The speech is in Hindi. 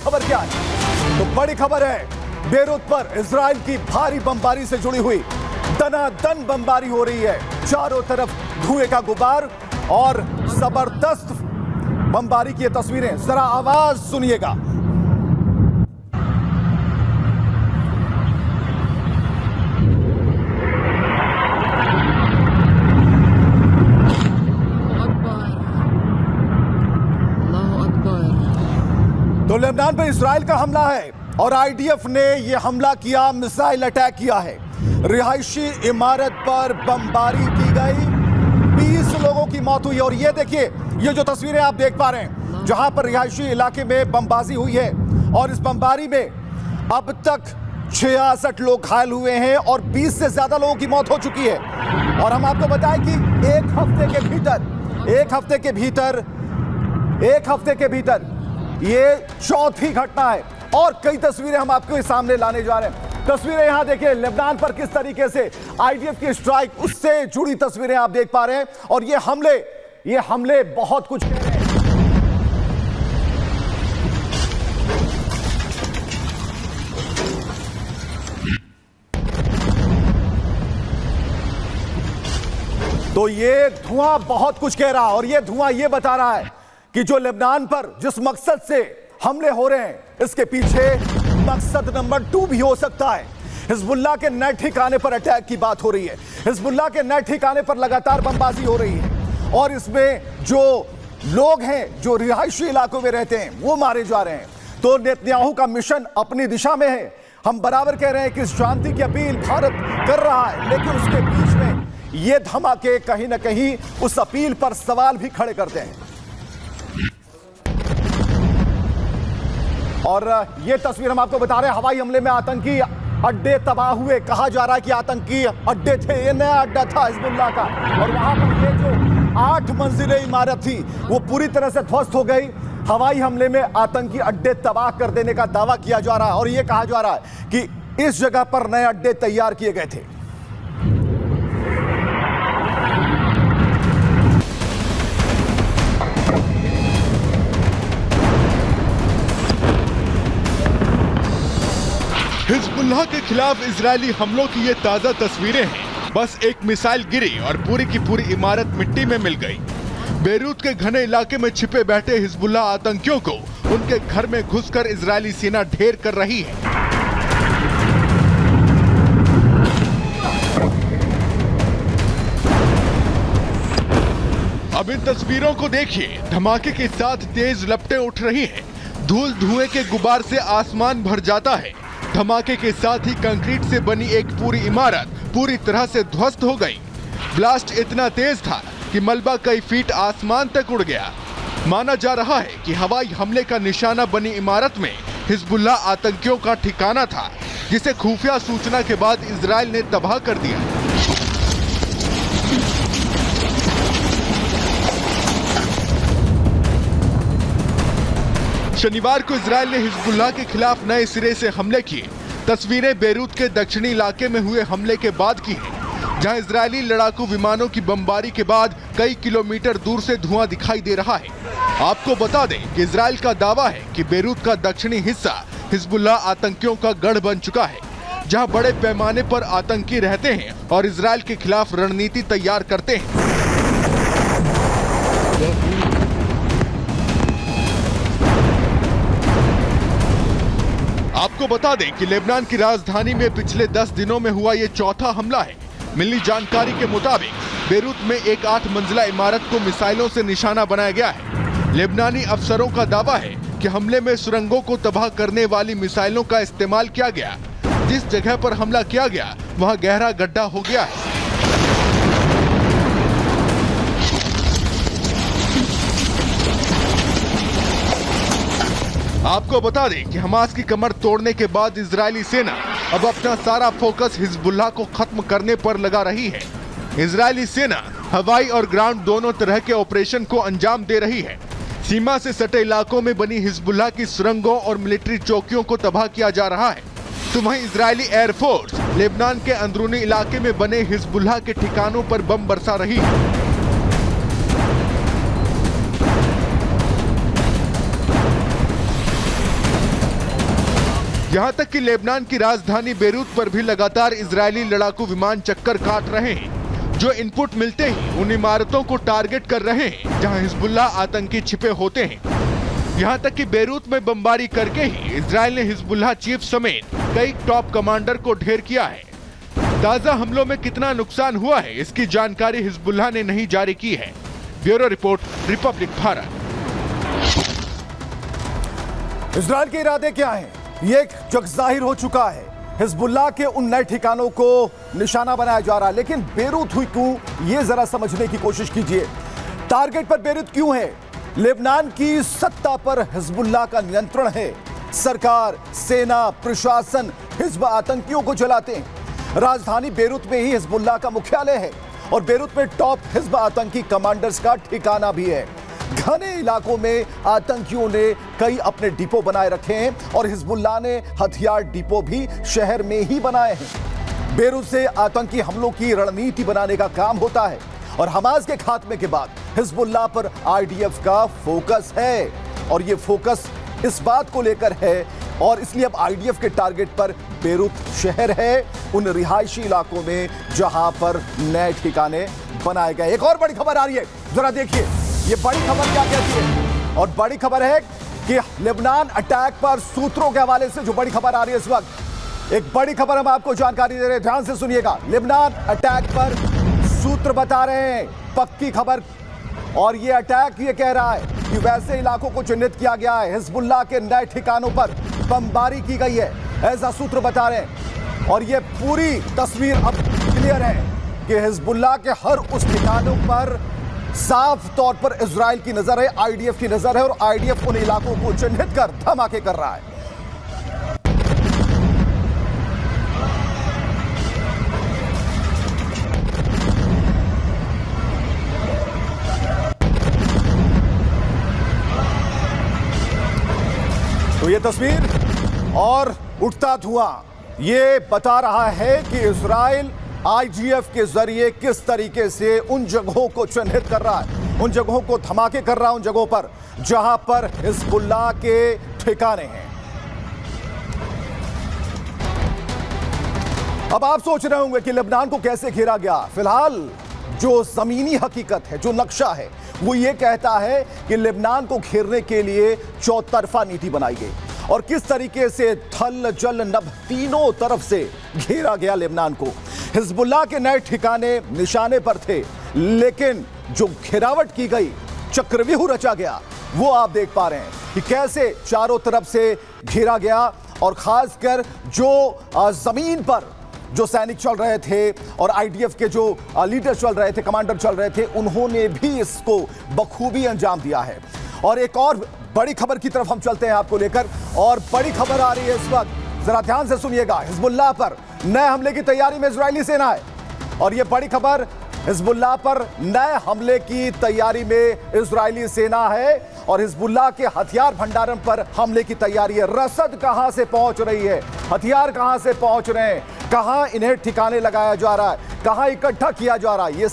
खबर क्या है? तो बड़ी खबर है, बेरूत पर इजराइल की भारी बमबारी से जुड़ी हुई दनादन बमबारी हो रही है। चारों तरफ धुएं का गुबार और जबरदस्त बमबारी की ये तस्वीरें, जरा आवाज सुनिएगा। तो लेबनान पर इजराइल का हमला है और आईडीएफ ने यह हमला किया, मिसाइल अटैक किया है। रिहायशी इमारत पर बमबारी की गई, 20 लोगों की मौत हुई। और ये देखिए, ये जो तस्वीरें आप देख पा रहे हैं, जहां पर रिहायशी इलाके में बमबाजी हुई है और इस बमबारी में अब तक 66 लोग घायल हुए हैं और 20 से ज्यादा लोगों की मौत हो चुकी है। और हम आपको बताएं कि एक हफ्ते के भीतर ये चौथी घटना है। और कई तस्वीरें हम आपके सामने लाने जा रहे हैं। तस्वीरें यहां देखिए, लेबनान पर किस तरीके से आईडीएफ की स्ट्राइक, उससे जुड़ी तस्वीरें आप देख पा रहे हैं। और ये हमले बहुत कुछ कह रहे हैं। तो ये धुआं बहुत कुछ कह रहा है और ये धुआं ये बता रहा है कि जो लेबनान पर जिस मकसद से हमले हो रहे हैं, इसके पीछे मकसद नंबर 2 भी हो सकता है। हिजबुल्लाह के नए ठिकाने पर अटैक की बात हो रही है। हिजबुल्लाह के नए ठिकाने पर लगातार बमबाजी हो रही है और इसमें जो लोग हैं, जो रिहायशी इलाकों में रहते हैं, वो मारे जा रहे हैं। तो नेतन्याहू का मिशन अपनी दिशा में है। हम बराबर कह रहे हैं कि शांति की अपील भारत कर रहा है, लेकिन उसके बीच में ये धमाके कहीं ना कहीं उस अपील पर सवाल भी खड़े करते हैं। और ये तस्वीर हम आपको बता रहे हैं, हवाई हमले में आतंकी अड्डे तबाह हुए। कहा जा रहा है कि आतंकी अड्डे थे, ये नया अड्डा था हिजबुल्लाह का। और वहां पर ये जो 8 मंजिलें इमारत थी, वो पूरी तरह से ध्वस्त हो गई। हवाई हमले में आतंकी अड्डे तबाह कर देने का दावा किया जा रहा है और ये कहा जा रहा है कि इस जगह पर नए अड्डे तैयार किए गए थे। हिजबुल्लाह के खिलाफ इजरायली हमलों की ये ताजा तस्वीरें हैं। बस एक मिसाइल गिरी और पूरी की पूरी इमारत मिट्टी में मिल गई। बेरूत के घने इलाके में छिपे बैठे हिजबुल्लाह आतंकियों को उनके घर में घुसकर इजरायली सेना ढेर कर रही है। अब इन तस्वीरों को देखिए, धमाके के साथ तेज लपटें उठ रही हैं। धूल धुएं के गुबार से आसमान भर जाता है। धमाके के साथ ही कंक्रीट से बनी एक पूरी इमारत पूरी तरह से ध्वस्त हो गई। ब्लास्ट इतना तेज था कि मलबा कई फीट आसमान तक उड़ गया। माना जा रहा है कि हवाई हमले का निशाना बनी इमारत में हिजबुल्लाह आतंकियों का ठिकाना था, जिसे खुफिया सूचना के बाद इजराइल ने तबाह कर दिया। शनिवार को इजराइल ने हिजबुल्लाह के खिलाफ नए सिरे से हमले किए। तस्वीरें बेरूत के दक्षिणी इलाके में हुए हमले के बाद की हैं, जहां इजरायली लड़ाकू विमानों की बमबारी के बाद कई किलोमीटर दूर से धुआं दिखाई दे रहा है। आपको बता दें कि इजराइल का दावा है कि बेरूत का दक्षिणी हिस्सा हिजबुल्लाह आतंकियों का गढ़ बन चुका है, जहां बड़े पैमाने पर आतंकी रहते हैं और इजराइल के खिलाफ रणनीति तैयार करते हैं। आपको बता दें कि लेबनान की राजधानी में पिछले 10 दिनों में हुआ ये चौथा हमला है। मिली जानकारी के मुताबिक बेरूत में एक 8 मंजिला इमारत को मिसाइलों से निशाना बनाया गया है। लेबनानी अफसरों का दावा है कि हमले में सुरंगों को तबाह करने वाली मिसाइलों का इस्तेमाल किया गया। जिस जगह पर हमला किया गया वहां गहरा गड्ढा हो गया है। आपको बता दें कि हमास की कमर तोड़ने के बाद इजरायली सेना अब अपना सारा फोकस हिजबुल्लाह को खत्म करने पर लगा रही है। इजरायली सेना हवाई और ग्राउंड दोनों तरह के ऑपरेशन को अंजाम दे रही है। सीमा से सटे इलाकों में बनी हिजबुल्लाह की सुरंगों और मिलिट्री चौकियों को तबाह किया जा रहा है। तो वहीं इजरायली एयरफोर्स लेबनान के अंदरूनी इलाके में बने हिजबुल्लाह के ठिकानों पर बम बरसा रही है। यहाँ तक कि लेबनान की राजधानी बेरूत पर भी लगातार इजरायली लड़ाकू विमान चक्कर काट रहे हैं, जो इनपुट मिलते ही उन इमारतों को टारगेट कर रहे हैं जहां हिजबुल्लाह आतंकी छिपे होते हैं। यहाँ तक कि बेरूत में बमबारी करके ही इजरायल ने हिजबुल्लाह चीफ समेत कई टॉप कमांडर को ढेर किया है। ताजा हमलों में कितना नुकसान हुआ है, इसकी जानकारी हिजबुल्लाह ने नहीं जारी की है। Bureau report, Republic Bharat. Israel के इरादे क्या हैं? ये एक जग जाहिर हो चुका है। हिजबुल्लाह के उन नए ठिकानों को निशाना बनाया जा रहा है, लेकिन बेरूत हुई क्यों, ये जरा समझने की कोशिश कीजिए। टारगेट पर बेरूत क्यों है? लेबनान की सत्ता पर हिजबुल्लाह का नियंत्रण है। सरकार, सेना, प्रशासन हिजब आतंकियों को जलाते हैं। राजधानी बेरूत में ही हिजबुल्लाह का मुख्यालय है और बेरूत में टॉप हिजब आतंकी कमांडर्स का ठिकाना भी है। घने इलाकों में आतंकियों ने कई अपने डिपो बनाए रखे हैं और हिजबुल्लाह ने हथियार डिपो भी शहर में ही बनाए हैं। बेरूत से आतंकी हमलों की रणनीति बनाने का काम होता है और हमास के खात्मे के बाद हिजबुल्लाह पर आईडीएफ का फोकस है और ये फोकस इस बात को लेकर है और इसलिए अब आईडीएफ के टारगेट पर बेरूत शहर है, उन रिहायशी इलाकों में जहां पर नए ठिकाने बनाए गए। एक और बड़ी खबर आ रही है, जरा देखिए ये बड़ी खबर क्या कहती है। और बड़ी खबर है कि लेबनान अटैक पर सूत्रों के हवाले से जो बड़ी खबर आ रही है इस वक्त, एक बड़ी खबर हम आपको जानकारी दे रहे हैं, ध्यान से सुनिएगा। लेबनान अटैक पर सूत्र बता रहे हैं, पक्की खबर। और ये अटैक ये कह रहा है कि वैसे इलाकों को चिन्हित किया गया है, हिजबुल्लाह के नए ठिकानों पर बमबारी की गई है, ऐसा सूत्र बता रहे हैं। और ये पूरी तस्वीर अब क्लियर है कि हिजबुल्लाह के हर उस ठिकानों पर साफ तौर पर इजराइल की नजर है, आईडीएफ की नजर है और आईडीएफ उन इलाकों को चिन्हित कर धमाके कर रहा है। तो ये तस्वीर और उठता धुआं ये बता रहा है कि इजराइल आईजीएफ के जरिए किस तरीके से उन जगहों को चिन्हित कर रहा है, उन जगहों को धमाके कर रहा है, उन जगहों पर जहां पर हिजबुल्लाह के ठिकाने हैं। अब आप सोच रहे होंगे कि लेबनान को कैसे घेरा गया। फिलहाल जो जमीनी हकीकत है, जो नक्शा है, वो ये कहता है कि लेबनान को घेरने के लिए चौतरफा नीति बनाई गई और किस तरीके से थल जल नभ तीनों तरफ से घेरा गया लेबनान को। हिजबुल्लाह के नए ठिकाने निशाने पर थे, लेकिन जो घेरावट की गई, चक्रव्यूह रचा गया, वो आप देख पा रहे हैं कि कैसे चारों तरफ से घेरा गया। और खासकर जो जमीन पर जो सैनिक चल रहे थे और आईडीएफ के जो लीडर चल रहे थे, कमांडर चल रहे थे, उन्होंने भी इसको बखूबी अंजाम दिया है। और एक और बड़ी खबर की तरफ हम चलते हैं आपको लेकर, और बड़ी खबर आ रही है इस वक्त, जरा ध्यान से सुनिएगा। हिजबुल्लाह पर नए हमले की तैयारी में इजरायली सेना है और यह बड़ी खबर, हिजबुल्लाह पर नए हमले की तैयारी में इजरायली सेना है और हिजबुल्लाह के हथियार भंडारण पर हमले की तैयारी है। रसद कहां से पहुंच रही है, हथियार कहां से पहुंच रहे हैं, कहां इन्हें ठिकाने लगाया जा रहा है, कहां इकट्ठा किया जा रहा है, ये